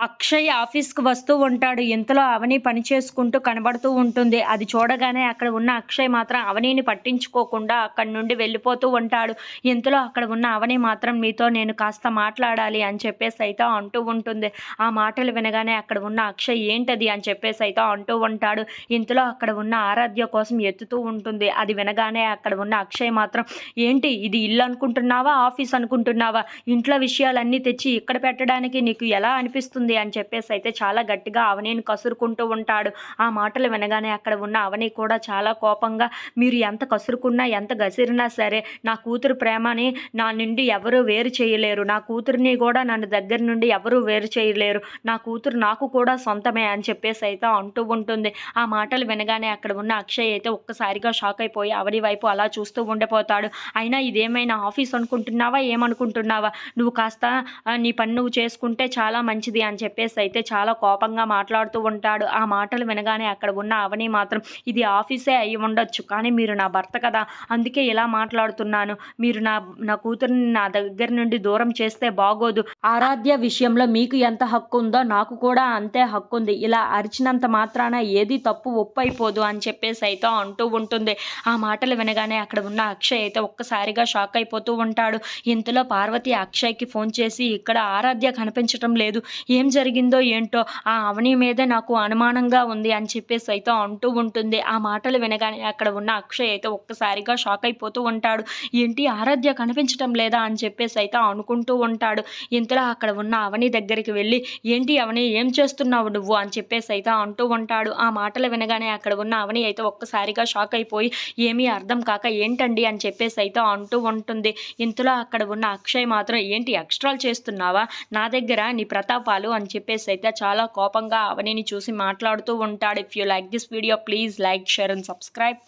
అక్షయ్ ఆఫీస్‌కి వస్తూ ఉంటాడు. ఇంతలో అవని పని చేసుకుంటూ కనబడుతూ ఉంటుంది. అది చూడగానే అక్కడ ఉన్న అక్షయ్ మాత్రం అవనిని పట్టించుకోకుండా అక్కడి నుండి వెళ్ళిపోతూ ఉంటాడు. ఇంతలో అక్కడ ఉన్న అవని మాత్రం "మీతో నేను కాస్త మాట్లాడాలి" అని చెప్పేసైతే అంటూ ఉంటుంది. ఆ మాటలు వినగానే అక్కడ ఉన్న అక్షయ్ "ఏంటది?" అని చెప్పేసైతే అంటూ ఉంటాడు. ఇంతలో అక్కడ ఉన్న ఆరాధ్య కోసం ఎత్తుతూ ఉంటుంది. అది వినగానే అక్కడ ఉన్న అక్షయ్ మాత్రం "ఏంటి ఇది ఇల్లు అనుకుంటున్నావా? ఆఫీస్ అనుకుంటున్నావా? ఇంట్లో విషయాలన్నీ తెచ్చి ఇక్కడ పెట్టడానికి నీకు ఎలా అనిపిస్తుంది?" అని చెప్పేసైతే చాలా గట్టిగా అవనిని కసురుకుంటూ ఉంటాడు. ఆ మాటలు వినగానే అక్కడ ఉన్న అవని కూడా చాలా కోపంగా "మీరు ఎంత కసురుకున్నా, ఎంత గసిరినా సరే నా కూతురు ప్రేమని నా నుండి ఎవరు వేరు చేయలేరు. నా కూతురిని గూడా నన్ను దగ్గర నుండి ఎవరు వేరు చేయలేరు. నా కూతురు నాకు కూడా సొంతమే" అని చెప్పేసైతే అంటూ ఉంటుంది. ఆ మాటలు వినగానే అక్కడ ఉన్న అక్షయ్ అయితే ఒక్కసారిగా షాక్ అయిపోయి అవని వైపు అలా చూస్తూ ఉండిపోతాడు. అయినా ఇదేమైనా ఆఫీస్ అనుకుంటున్నావా? ఏమనుకుంటున్నావా? నువ్వు కాస్త నీ పని నువ్వు చేసుకుంటే చాలా మంచిది అని చెప్పేసైతే చాలా కోపంగా మాట్లాడుతూ ఉంటాడు. ఆ మాటలు వినగానే అక్కడ ఉన్న అవని మాత్రం "ఇది ఆఫీసే అయ్యి ఉండొచ్చు. కానీ మీరు నా భర్త కదా! అందుకే ఇలా మాట్లాడుతున్నాను. మీరు నా నా కూతురిని నా దగ్గర నుండి దూరం చేస్తే బాగోదు. ఆరాధ్య విషయంలో మీకు ఎంత హక్కు ఉందో నాకు కూడా అంతే హక్కుంది. ఇలా అరిచినంత మాత్రాన ఏది తప్పు ఒప్పైపోదు" అని చెప్పేసైతే అంటూ ఉంటుంది. ఆ మాటలు వినగానే అక్కడ ఉన్న అక్షయ్ అయితే ఒక్కసారిగా షాక్ అయిపోతూ ఉంటాడు. ఇంతలో పార్వతి అక్షయ్‌కి ఫోన్ చేసి "ఇక్కడ ఆరాధ్య కనిపించటం లేదు. ఏం జరిగిందో ఏంటో ఆ అవని మీదే నాకు అనుమానంగా ఉంది" అని చెప్పేసైతే అంటూ ఉంటుంది. ఆ మాటలు వినగానే అక్కడ ఉన్న అక్షయ్ అయితే ఒక్కసారిగా షాక్ అయిపోతూ ఉంటాడు. ఏంటి ఆరాధ్య కనిపించటం లేదా అని చెప్పేసైతే అనుకుంటూ ఉంటాడు. ఇంతలో అక్కడ ఉన్న అవని దగ్గరికి వెళ్ళి "ఏంటి అవని ఏం చేస్తున్నావు నువ్వు?" అని చెప్పేసైతే అంటూ ఉంటాడు. ఆ మాటలు వినగానే అక్కడ ఉన్న అవని అయితే ఒక్కసారిగా షాక్ అయిపోయి ఏమీ అర్థం కాక "ఏంటండి?" అని చెప్పేసైతే అంటూ ఉంటుంది. ఇంతలో అక్కడ ఉన్న అక్షయ్ మాత్రం "ఏంటి ఎక్స్ట్రాలు చేస్తున్నావా నా దగ్గర నీ ప్రతాపాలు?" అని చెప్పేసైతే చాలా కోపంగా అవనిని చూసి మాట్లాడుతూ ఉంటాడు. If you like this video please like, share and subscribe.